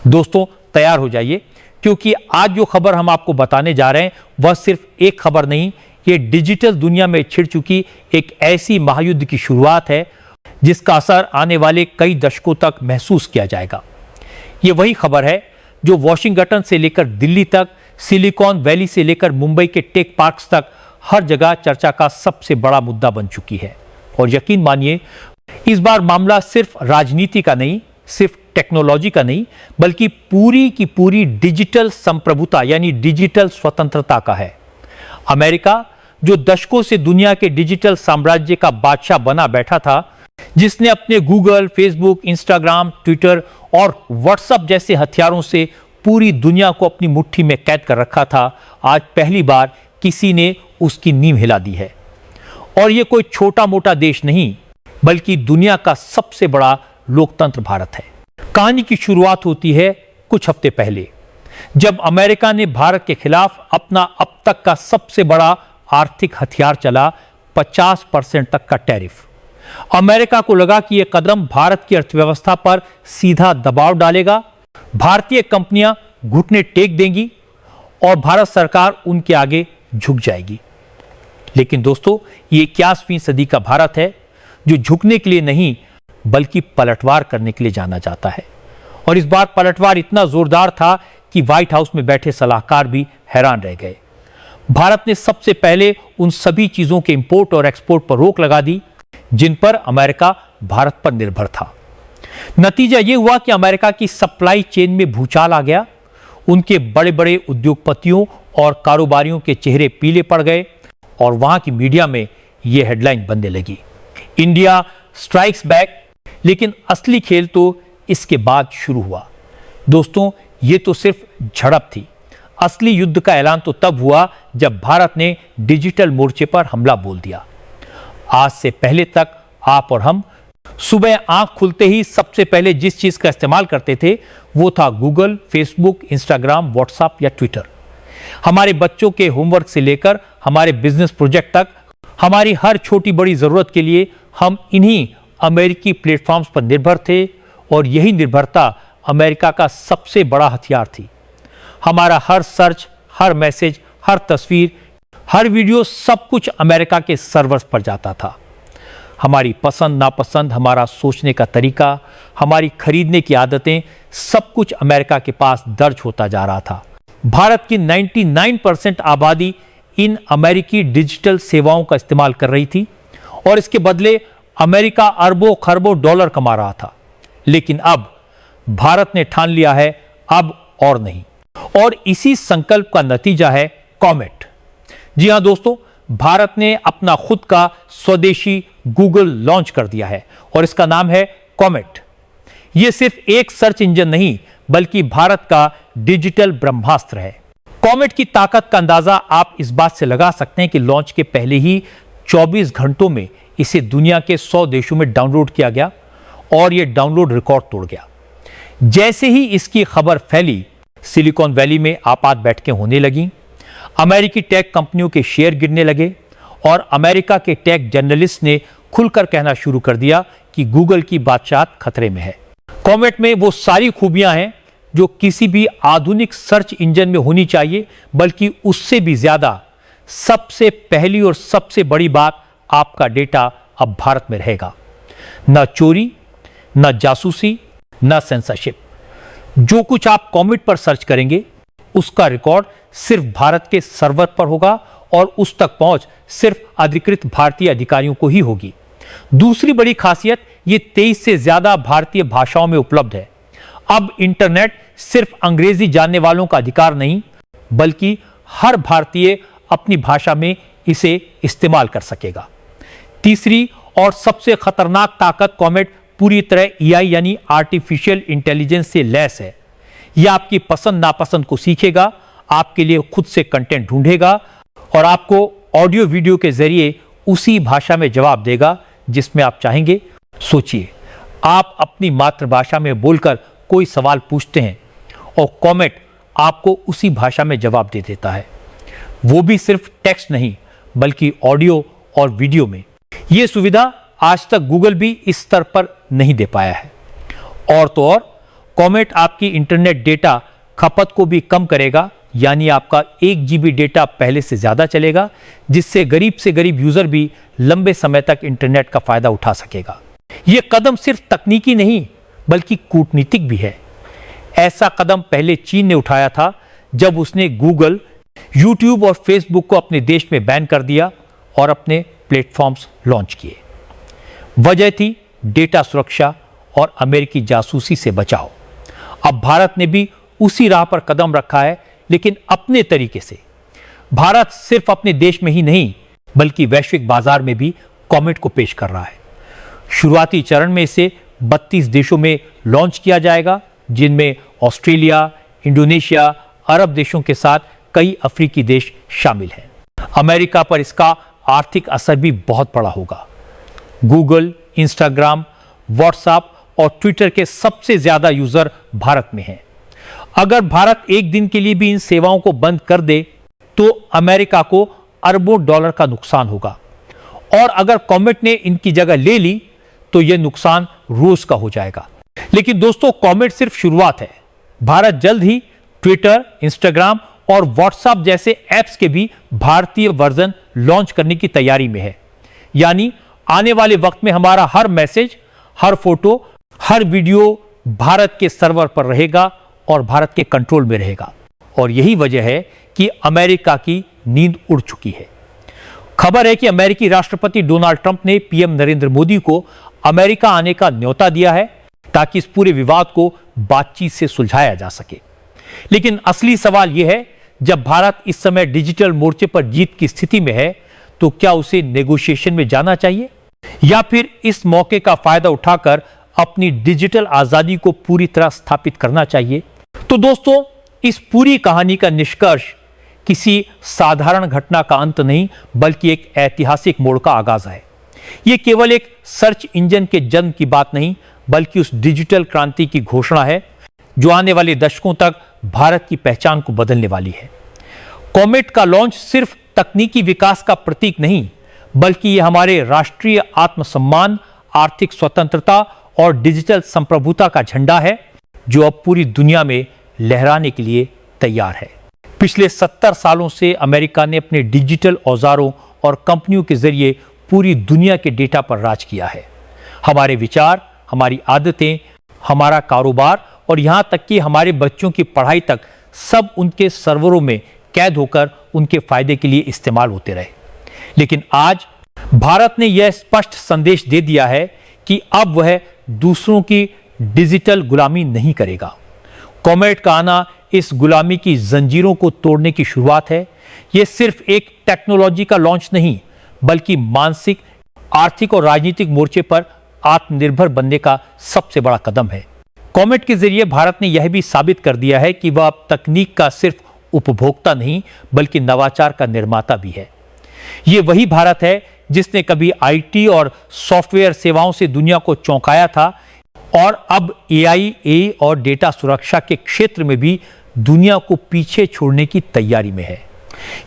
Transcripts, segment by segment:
दोस्तों तैयार हो जाइए, क्योंकि आज जो खबर हम आपको बताने जा रहे हैं वह सिर्फ एक खबर नहीं, ये डिजिटल दुनिया में छिड़ चुकी एक ऐसी महायुद्ध की शुरुआत है जिसका असर आने वाले कई दशकों तक महसूस किया जाएगा। ये वही खबर है जो वॉशिंगटन से लेकर दिल्ली तक, सिलिकॉन वैली से लेकर मुंबई के टेक पार्क्स तक हर जगह चर्चा का सबसे बड़ा मुद्दा बन चुकी है। और यकीन मानिए, इस बार मामला सिर्फ राजनीति का नहीं, सिर्फ टेक्नोलॉजी का नहीं, बल्कि पूरी की पूरी डिजिटल संप्रभुता यानी डिजिटल स्वतंत्रता का है। अमेरिका, जो दशकों से दुनिया के डिजिटल साम्राज्य का बादशाह बना बैठा था, जिसने अपने गूगल, फेसबुक, इंस्टाग्राम, ट्विटर और व्हाट्सएप जैसे हथियारों से पूरी दुनिया को अपनी मुट्ठी में कैद कर रखा था, आज पहली बार किसी ने उसकी नींव हिला दी है। और यह कोई छोटा मोटा देश नहीं, बल्कि दुनिया का सबसे बड़ा लोकतंत्र भारत है। कहानी की शुरुआत होती है कुछ हफ्ते पहले, जब अमेरिका ने भारत के खिलाफ अपना अब तक का सबसे बड़ा आर्थिक हथियार चला, 50% तक का टैरिफ। अमेरिका को लगा कि यह कदम भारत की अर्थव्यवस्था पर सीधा दबाव डालेगा, भारतीय कंपनियां घुटने टेक देंगी और भारत सरकार उनके आगे झुक जाएगी। लेकिन दोस्तों, ये 21वीं सदी का भारत है जो झुकने के लिए नहीं, बल्कि पलटवार करने के लिए जाना जाता है। और इस बार पलटवार इतना जोरदार था कि व्हाइट हाउस में बैठे सलाहकार भी हैरान रह गए। भारत ने सबसे पहले उन सभी चीजों के इंपोर्ट और एक्सपोर्ट पर रोक लगा दी जिन पर अमेरिका भारत पर निर्भर था। नतीजा यह हुआ कि अमेरिका की सप्लाई चेन में भूचाल आ गया। उनके बड़े बड़े उद्योगपतियों और कारोबारियों के चेहरे पीले पड़ गए और वहां की मीडिया में यह हेडलाइन बनने लगी, इंडिया स्ट्राइक्स बैक। लेकिन असली खेल तो इसके बाद शुरू हुआ। दोस्तों, यह तो सिर्फ झड़प थी। असली युद्ध का ऐलान तो तब हुआ जब भारत ने डिजिटल मोर्चे पर हमला बोल दिया। आज से पहले तक आप और हम सुबह आंख खुलते ही सबसे पहले जिस चीज का इस्तेमाल करते थे वो था गूगल, फेसबुक, इंस्टाग्राम, व्हाट्सएप या ट्विटर। हमारे बच्चों के होमवर्क से लेकर हमारे बिजनेस प्रोजेक्ट तक, हमारी हर छोटी बड़ी जरूरत के लिए हम इन्हीं अमेरिकी प्लेटफॉर्म्स पर निर्भर थे और यही निर्भरता अमेरिका का सबसे बड़ा हथियार थी। हमारा हर सर्च, हर मैसेज, हर तस्वीर, हर वीडियो, सब कुछ अमेरिका के सर्वर्स पर जाता था। हमारी पसंद नापसंद, हमारा सोचने का तरीका, हमारी खरीदने की आदतें, सब कुछ अमेरिका के पास दर्ज होता जा रहा था। भारत की 99% आबादी इन अमेरिकी डिजिटल सेवाओं का इस्तेमाल कर रही थी और इसके बदले अमेरिका अरबों खरबों डॉलर कमा रहा था। लेकिन अब भारत ने ठान लिया है, अब और नहीं। और इसी संकल्प का नतीजा है कॉमेट। जी हां दोस्तों, भारत ने अपना खुद का स्वदेशी गूगल लॉन्च कर दिया है और इसका नाम है कॉमेट। यह सिर्फ एक सर्च इंजन नहीं, बल्कि भारत का डिजिटल ब्रह्मास्त्र है। कॉमेट की ताकत का अंदाजा आप इस बात से लगा सकते हैं कि लॉन्च के पहले ही 24 घंटों में इसे दुनिया के 100 देशों में डाउनलोड किया गया और यह डाउनलोड रिकॉर्ड तोड़ गया। जैसे ही इसकी खबर फैली, सिलिकॉन वैली में आपात बैठकें होने लगीं, अमेरिकी टेक कंपनियों के शेयर गिरने लगे और अमेरिका के टेक जर्नलिस्ट ने खुलकर कहना शुरू कर दिया कि गूगल की बादशाहत खतरे में है। कॉमेट में वो सारी खूबियां हैं जो किसी भी आधुनिक सर्च इंजन में होनी चाहिए, बल्कि उससे भी ज्यादा सबसे पहली और सबसे बड़ी बात, आपका डेटा अब भारत में रहेगा। न चोरी, न जासूसी, न सेंसरशिप। जो कुछ आप कॉमेट पर सर्च करेंगे उसका रिकॉर्ड सिर्फ भारत के सर्वर पर होगा और उस तक पहुंच सिर्फ अधिकृत भारतीय अधिकारियों को ही होगी। दूसरी बड़ी खासियत, ये 23 से ज्यादा भारतीय भाषाओं में उपलब्ध है। अब इंटरनेट सिर्फ अंग्रेजी जानने वालों का अधिकार नहीं, बल्कि हर भारतीय अपनी भाषा में इसे इस्तेमाल कर सकेगा। तीसरी और सबसे खतरनाक ताकत, कॉमेट पूरी तरह एआई यानी आर्टिफिशियल इंटेलिजेंस से लैस है। यह आपकी पसंद नापसंद को सीखेगा, आपके लिए खुद से कंटेंट ढूंढेगा और आपको ऑडियो वीडियो के जरिए उसी भाषा में जवाब देगा जिसमें आप चाहेंगे। सोचिए, आप अपनी मातृभाषा में बोलकर कोई सवाल पूछते हैं और कॉमेट आपको उसी भाषा में जवाब दे देता है, वो भी सिर्फ टेक्स्ट नहीं, बल्कि ऑडियो और वीडियो में। यह सुविधा आज तक गूगल भी इस स्तर पर नहीं दे पाया है। और तो और कॉमेट आपकी इंटरनेट डेटा खपत को भी कम करेगा, यानी आपका 1 GB डेटा पहले से ज्यादा चलेगा, जिससे गरीब से गरीब यूजर भी लंबे समय तक इंटरनेट का फायदा उठा सकेगा। यह कदम सिर्फ तकनीकी नहीं बल्कि कूटनीतिक भी है। ऐसा कदम पहले चीन ने उठाया था जब उसने गूगल, यूट्यूब और फेसबुक को अपने देश में बैन कर दिया और अपने प्लेटफॉर्म्स लॉन्च किए। वजह थी डेटा सुरक्षा और अमेरिकी जासूसी से बचाव। अब भारत ने भी उसी राह पर कदम रखा है, लेकिन अपने तरीके से। भारत सिर्फ अपने देश में ही नहीं बल्कि वैश्विक बाजार में भी कॉमेट को पेश कर रहा है। शुरुआती चरण में इसे 32 देशों में लॉन्च किया जाएगा, जिनमें ऑस्ट्रेलिया, इंडोनेशिया, अरब देशों के साथ कई अफ्रीकी देश शामिल हैं। अमेरिका पर इसका आर्थिक असर भी बहुत बड़ा होगा। गूगल, इंस्टाग्राम, व्हाट्सएप और ट्विटर के सबसे ज्यादा यूजर भारत में हैं। अगर भारत एक दिन के लिए भी इन सेवाओं को बंद कर दे तो अमेरिका को अरबों डॉलर का नुकसान होगा, और अगर कॉमेट ने इनकी जगह ले ली तो यह नुकसान रोज का हो जाएगा। लेकिन दोस्तों, कॉमेट सिर्फ शुरुआत है। भारत जल्द ही ट्विटर, इंस्टाग्राम और व्हाट्सएप जैसे ऐप्स के भी भारतीय वर्जन लॉन्च करने की तैयारी में है। यानी आने वाले वक्त में हमारा हर मैसेज, हर फोटो, हर वीडियो भारत के सर्वर पर रहेगा और भारत के कंट्रोल में रहेगा। और यही वजह है कि अमेरिका की नींद उड़ चुकी है। खबर है कि अमेरिकी राष्ट्रपति डोनाल्ड ट्रंप ने पीएम नरेंद्र मोदी को अमेरिका आने का न्योता दिया है ताकि इस पूरे विवाद को बातचीत से सुलझाया जा सके। लेकिन असली सवाल यह है, जब भारत इस समय डिजिटल मोर्चे पर जीत की स्थिति में है तो क्या उसे नेगोशिएशन में जाना चाहिए या फिर इस मौके का फायदा उठाकर अपनी डिजिटल आजादी को पूरी तरह स्थापित करना चाहिए? तो दोस्तों, इस पूरी कहानी का निष्कर्ष किसी साधारण घटना का अंत नहीं बल्कि एक ऐतिहासिक मोड़ का आगाज है। यह केवल एक सर्च इंजन के जन्म की बात नहीं बल्कि उस डिजिटल क्रांति की घोषणा है जो आने वाले दशकों तक भारत की पहचान को बदलने वाली है। कॉमेट का लॉन्च सिर्फ तकनीकी विकास का प्रतीक नहीं बल्कि यह हमारे राष्ट्रीय आत्मसम्मान, आर्थिक स्वतंत्रता और डिजिटल संप्रभुता का झंडा है जो अब पूरी दुनिया में लहराने के लिए तैयार है। पिछले 70 सालों से अमेरिका ने अपने डिजिटल औजारों और कंपनियों के जरिए पूरी दुनिया के डेटा पर राज किया है। हमारे विचार, हमारी आदतें, हमारा कारोबार और यहां तक कि हमारे बच्चों की पढ़ाई तक सब उनके सर्वरों में कैद होकर उनके फायदे के लिए इस्तेमाल होते रहे। लेकिन आज भारत ने यह स्पष्ट संदेश दे दिया है कि अब वह दूसरों की डिजिटल गुलामी नहीं करेगा। कॉमेट का आना इस गुलामी की जंजीरों को तोड़ने की शुरुआत है। यह सिर्फ एक टेक्नोलॉजी का लॉन्च नहीं बल्कि मानसिक, आर्थिक और राजनीतिक मोर्चे पर आत्मनिर्भर बनने का सबसे बड़ा कदम है। कॉमेट के जरिए भारत ने यह भी साबित कर दिया है कि वह अब तकनीक का सिर्फ उपभोक्ता नहीं बल्कि नवाचार का निर्माता भी है। यह वही भारत है जिसने कभी आईटी और सॉफ्टवेयर सेवाओं से दुनिया को चौंकाया था और अब एआई और डेटा सुरक्षा के क्षेत्र में भी दुनिया को पीछे छोड़ने की तैयारी में है।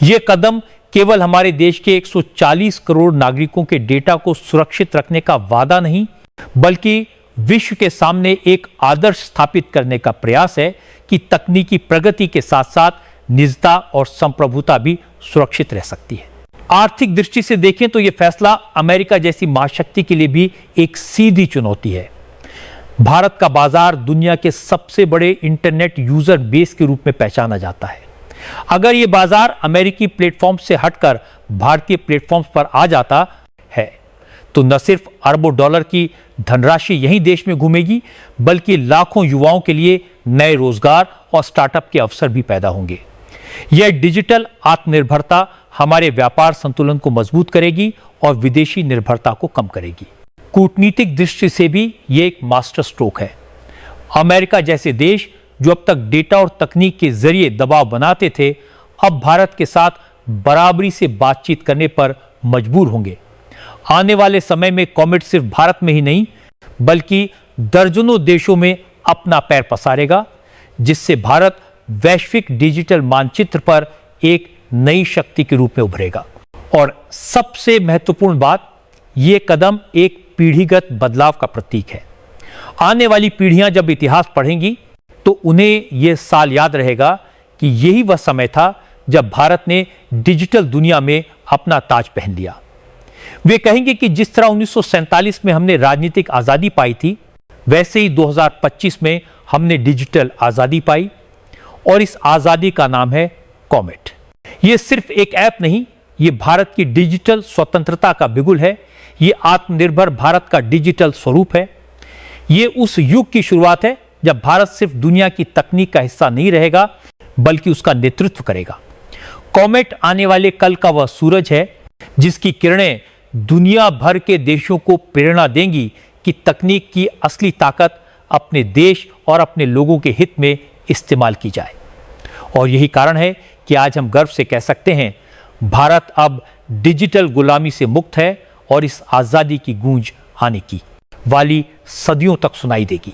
यह कदम केवल हमारे देश के 140 करोड़ नागरिकों के डेटा को सुरक्षित रखने का वादा नहीं बल्कि विश्व के सामने एक आदर्श स्थापित करने का प्रयास है कि तकनीकी प्रगति के साथ साथ निजता और संप्रभुता भी सुरक्षित रह सकती है। आर्थिक दृष्टि से देखें तो यह फैसला अमेरिका जैसी महाशक्ति के लिए भी एक सीधी चुनौती है। भारत का बाजार दुनिया के सबसे बड़े इंटरनेट यूजर बेस के रूप में पहचाना जाता है। अगर यह बाजार अमेरिकी प्लेटफॉर्म से हटकर भारतीय प्लेटफॉर्म्स पर आ जाता है तो न सिर्फ अरबों डॉलर की धनराशि यही देश में घूमेगी बल्कि लाखों युवाओं के लिए नए रोजगार और स्टार्टअप के अवसर भी पैदा होंगे। यह डिजिटल आत्मनिर्भरता हमारे व्यापार संतुलन को मजबूत करेगी और विदेशी निर्भरता को कम करेगी। कूटनीतिक दृष्टि से भी यह एक मास्टर स्ट्रोक है। अमेरिका जैसे देश जो अब तक डेटा और तकनीक के जरिए दबाव बनाते थे, अब भारत के साथ बराबरी से बातचीत करने पर मजबूर होंगे। आने वाले समय में कॉमेट सिर्फ भारत में ही नहीं बल्कि दर्जनों देशों में अपना पैर पसारेगा, जिससे भारत वैश्विक डिजिटल मानचित्र पर एक नई शक्ति के रूप में उभरेगा। और सबसे महत्वपूर्ण बात, यह कदम एक पीढ़ीगत बदलाव का प्रतीक है। आने वाली पीढ़ियां जब इतिहास पढ़ेंगी तो उन्हें यह साल याद रहेगा कि यही वह समय था जब भारत ने डिजिटल दुनिया में अपना ताज पहन लिया। वे कहेंगे कि जिस तरह 1947 में हमने राजनीतिक आजादी पाई थी, वैसे ही 2025 में हमने डिजिटल आजादी पाई और इस आजादी का नाम है कॉमेट। यह सिर्फ एक ऐप नहीं, यह भारत की डिजिटल स्वतंत्रता का बिगुल है। यह आत्मनिर्भर भारत का डिजिटल स्वरूप है। यह उस युग की शुरुआत है जब भारत सिर्फ दुनिया की तकनीक का हिस्सा नहीं रहेगा, बल्कि उसका नेतृत्व करेगा। कॉमेट आने वाले कल का वह सूरज है जिसकी किरणें दुनिया भर के देशों को प्रेरणा देंगी कि तकनीक की असली ताकत अपने देश और अपने लोगों के हित में इस्तेमाल की जाए। और यही कारण है कि आज हम गर्व से कह सकते हैं, भारत अब डिजिटल गुलामी से मुक्त है और इस आजादी की गूंज आने की वाली सदियों तक सुनाई देगी।